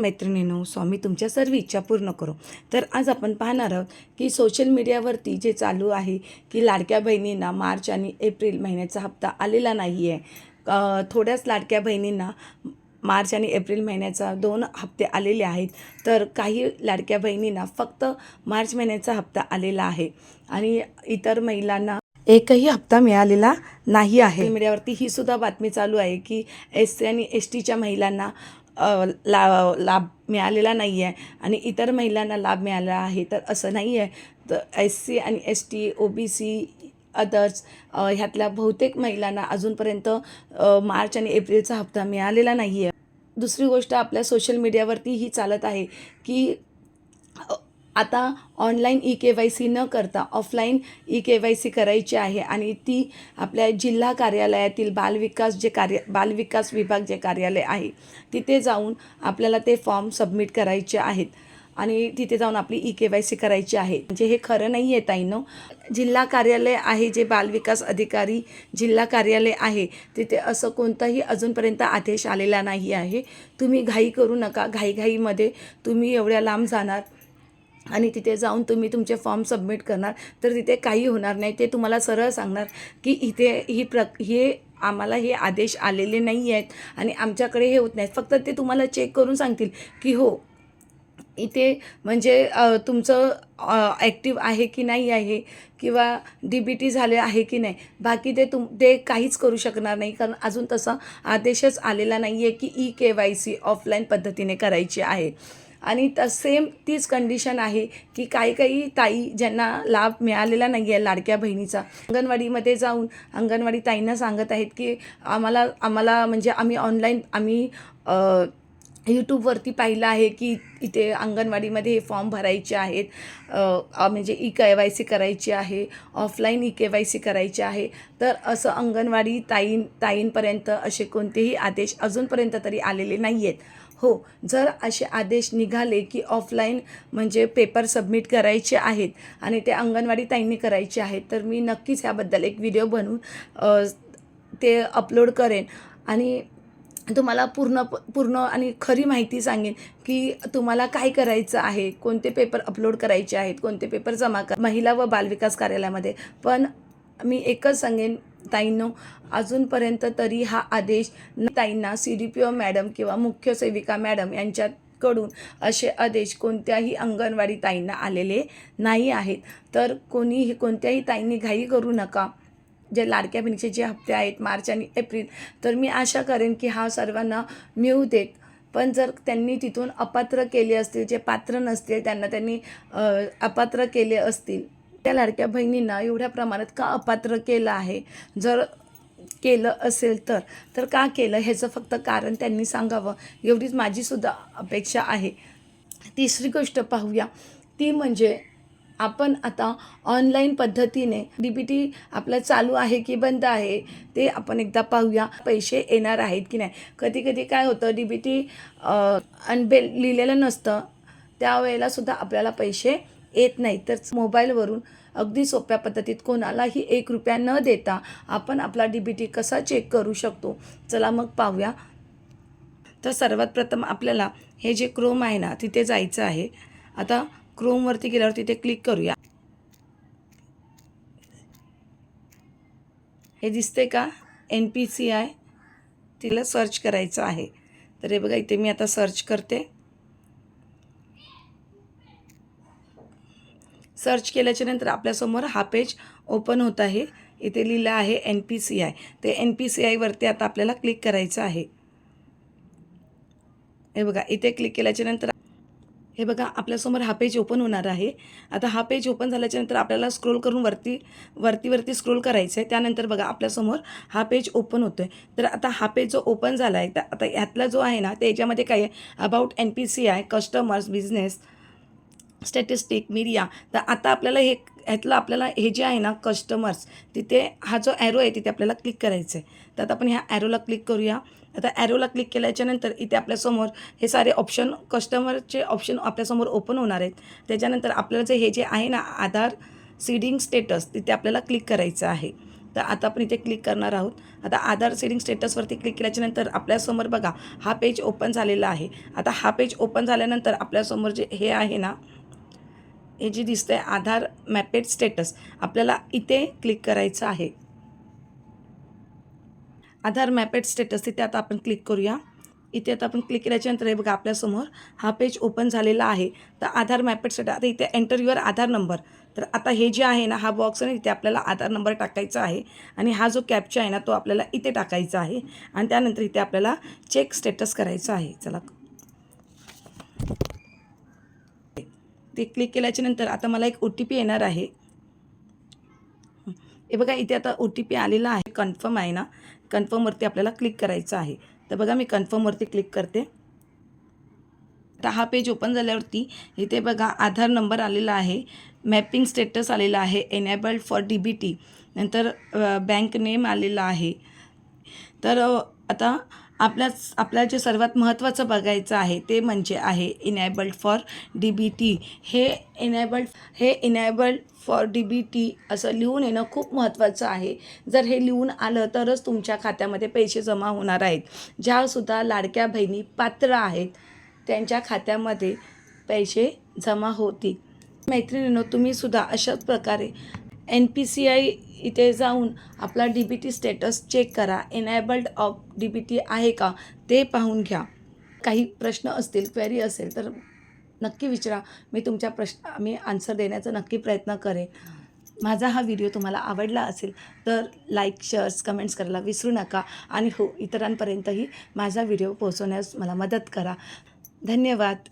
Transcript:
मैत्रिणींनो, स्वामी तुमच्या सर्व इच्छा पूर्ण करो. तर आज आपण पाहणार आहोत की सोशल मीडियावरती जे चालू आहे की लाडक्या बहिणींना मार्च आणि एप्रिल महिन्याचा हप्ता आलेला नाही आहे. थोड्याच लाडक्या बहिणींना मार्च आणि एप्रिल महिन्याचा 2 हप्ते आलेले आहेत. तर काही लाडक्या बहिणींना फक्त मार्च महिन्याचा हप्ता आलेला आहे आणि इतर महिलांना एकही हप्ता मिळालेला नाही आहे. मीडियावरती ही सुद्धा बातमी चालू आहे की SC आणि STच्या महिलांना लाभ मिळालेला नाही आहे आणि इतर महिलांना लाभ मिळाला आहे. तर असं नाही आहे. तर SC आणि ST OBC अदर्स ह्यातल्या बहुतेक महिलांना अजूनपर्यंत मार्च आणि एप्रिलचा हप्ता मिळालेला नाही आहे. दुसरी गोष्ट आपल्या सोशल मीडियावरती ही चालत आहे की आता ऑनलाईन EKYC न करता ऑफलाईन EKYC करायची आहे आणि ती आपल्या जिल्हा कार्यालयातील बालविकास विभाग जे कार्यालय आहे तिथे जाऊन आपल्याला ते फॉर्म सबमिट करायचे आहेत आणि तिथे जाऊन आपली EKYC करायची आहे. म्हणजे हे खरं नाही आहे ताईंनो. जिल्हा कार्यालय आहे जे बालविकास अधिकारी जिल्हा कार्यालय आहे तिथे असं कोणताही अजूनपर्यंत आदेश आलेला नाही आहे. तुम्ही घाई करू नका. घाईमध्ये तुम्ही एवढ्या लांब जाणार आणि तिथे जाऊन तुम्ही तुमचे फॉर्म सबमिट करणार तर तिथे काही होणार नाही. ते तुम्हाला सरळ सांगणार की इथे आम्हाला हे आदेश आलेले नाही आहेत आणि आमच्याकडे हे होत नाहीत. फक्त ते तुम्हाला चेक करून सांगतील की हो इथे म्हणजे तुमचं ॲक्टिव्ह आहे की नाही आहे किंवा DBT झाले आहे की नाही. बाकी ते काहीच करू शकणार नाही कारण अजून तसा आदेशच आलेला नाही आहे की EKYC ऑफलाईन पद्धतीने करायची आहे. आणि सेम तीच कंडिशन आहे की काही ताई ज्यांना लाभ मिळालेला नाही आहे लाडक्या बहिणीचा अंगणवाडीमध्ये जाऊन अंगणवाडी ताईंना सांगत आहेत की आम्हाला म्हणजे आम्ही यूट्यूबवरती पाहिलं आहे की इथे अंगणवाडीमध्ये हे फॉर्म भरायचे आहेत. म्हणजे EKYC करायची आहे, ऑफलाईन EKYC करायचे आहे. तर असं अंगणवाडी ताईंपर्यंत असे कोणतेही आदेश अजूनपर्यंत तरी आलेले नाही आहेत. हो, जर असे आदेश निघाले की ऑफलाईन म्हणजे पेपर सबमिट करायचे आहेत आणि ते अंगणवाडी ताईंनी करायचे आहेत तर मी नक्कीच ह्याबद्दल एक व्हिडिओ बनवून ते अपलोड करेन आणि तुम्हाला पूर्ण आणि खरी माहिती सांगेन की तुम्हाला काय करायचं आहे, कोणते पेपर अपलोड करायचे आहेत, कोणते पेपर जमा महिला व बालविकास कार्यालयामध्ये. पण मी एकच सांगेन ताईंनो, अजूनपर्यंत तरी हा आदेश ताईंना CDPO मॅडम किंवा मुख्य सेविका मॅडम यांच्याकडून असे आदेश कोणत्याही अंगणवाडी ताईंना आलेले नाही आहेत. तर कोणत्याही ताईंनी घाई करू नका. जे लाडक्या बहिणीचे जे हप्ते आहेत मार्च आणि एप्रिल तर मी आशा करेन की हा सर्वांना मिळू देत. पण जर त्यांनी तिथून अपात्र केले असतील, जे पात्र नसतील त्यांनी अपात्र केले असतील, त्या लाडक्या बहिणींना एवढ्या प्रमाणात का अपात्र केलं आहे, जर केलं असेल तर का केलं ह्याचं फक्त कारण त्यांनी सांगावं एवढीच माझीसुद्धा अपेक्षा आहे. तिसरी गोष्ट पाहूया ती म्हणजे आपण आता ऑनलाईन पद्धतीने DBT आपलं चालू आहे की बंद आहे ते आपण एकदा पाहूया. पैसे येणार आहेत की नाही. कधी काय होतं DBT अनबेल लिहिलेलं नसतं त्यावेळेला सुद्धा आपल्याला पैसे येत नाही. तर मोबाईलवरून अगदी सोप्या पद्धतीत कोणालाही 1 रुपया न देता आपण आपला DBT कसा चेक करू शकतो चला मग पाहूया. तर सर्वात प्रथम आपल्याला हे जे क्रोम आहे ना तिथे जायचं आहे. आता क्रोमवरती गेल्यावर तिथे क्लिक करूया. हे दिसते का NPCI तिला सर्च करायचं आहे. तर हे बघा इथे मी आता सर्च करते. सर्च केल्याच्या नंतर आपल्यासमोर हा पेज ओपन होत आहे. इथे लिहिलं आहे NPCI. ते NPCIवरती आता आपल्याला क्लिक करायचं आहे. हे बघा इथे क्लिक केल्याच्या नंतर हे बघा आपल्यासमोर हा पेज ओपन होणार आहे. आता हा पेज ओपन झाल्याच्यानंतर आपल्याला स्क्रोल करून वरती स्क्रोल करायचं आहे. त्यानंतर बघा आपल्यासमोर हा पेज ओपन होतो आहे. तर आता हा पेज जो ओपन झाला आहे आता ह्यातला जो आहे ना त्याच्यामध्ये काय आहे about NPCI customers business statistic media. तर आता आपल्याला आपल्याला हे जे आहे ना कस्टमर्स तिथे हा जो ॲरो आहे तिथे आपल्याला क्लिक करायचं आहे. तर आता आपण ह्या ॲरोला क्लिक करूया. आता ॲरोला क्लिक केल्याच्यानंतर इथे आपल्यासमोर हे सारे ऑप्शन कस्टमरचे ऑप्शन आपल्यासमोर ओपन होणार आहेत. त्याच्यानंतर आपल्याला हे जे आहे ना आधार सीडिंग स्टेटस तिथे आपल्याला क्लिक करायचं आहे. तर आता आपण इथे क्लिक करणार आहोत. आता आधार सेटिंग स्टेटसवरती क्लिक केल्याच्यानंतर आपल्यासमोर बघा हा पेज ओपन झालेला आहे. आता हा पेज ओपन झाल्यानंतर आपल्यासमोर जे हे आहे ना, हे जे दिसतंय आधार मॅपेड स्टेटस, आपल्याला इथे क्लिक करायचं आहे. आधार मॅपेड स्टेटस तिथे आता आपण क्लिक करूया. इथे आता आपण क्लिक केल्याच्यानंतर हे बघा आपल्यासमोर हा पेज ओपन झालेला आहे. तर आधार मॅपेड स्टेटस आता इथे एंटर युअर आधार नंबर. तर आता हे जे आहे ना, हा बॉक्स आहे, इथे आपल्याला आधार नंबर टाकायचा आहे आणि हा जो कॅप्चा आहे ना, तो आपल्याला इथे टाकायचा आहे आणि त्यानंतर इथे आपल्याला चेक स्टेटस करायचं आहे. चला, ते क्लिक केल्याच्यानंतर आता मला एक OTP येणार आहे. हे बघा इथे आता OTP आलेला आहे, कन्फर्म आहे ना, कन्फर्मवरती आपल्याला क्लिक करायचं आहे. तर बघा मी कन्फर्मवरती क्लिक करते. आता हा पेज ओपन झाल्यावरती इथे बघा आधार नंबर आलेला आहे, मॅपिंग स्टेटस आलेला आहे, एनेबल्ड फॉर DBT, नंतर बँक नेम आलेला आहे. तर आता आपल्याला जे सर्वात महत्त्वाचं बघायचं आहे ते म्हणजे आहे इनेबल्ड फॉर DBT. हे इनेबल्ड फॉर DBT असं लिहून येणं खूप महत्त्वाचं आहे. जर हे लिहून आलं तरच तुमच्या खात्यामध्ये पैसे जमा होणार आहेत. ज्यासुद्धा लाडक्या बहिणी पात्र आहेत त्यांच्या खात्यामध्ये पैसे जमा होतील. मैत्रिणींनो, तुम्हीसुद्धा अशाच प्रकारे NPCI इथे जाऊन आपला DBT स्टेटस चेक करा. इनेबल्ड ऑफ DBT आहे का ते पाहून घ्या. काही प्रश्न असतील, क्वेरी असेल तर नक्की विचारा. मी तुमच्या मी आन्सर देण्याचा नक्की प्रयत्न करेन. माझा हा व्हिडिओ तुम्हाला आवडला असेल तर लाईक, शेअर्स, कमेंट्स करायला विसरू नका आणि हो, इतरांपर्यंतही माझा व्हिडिओ पोहोचवण्यास मला मदत करा. धन्यवाद.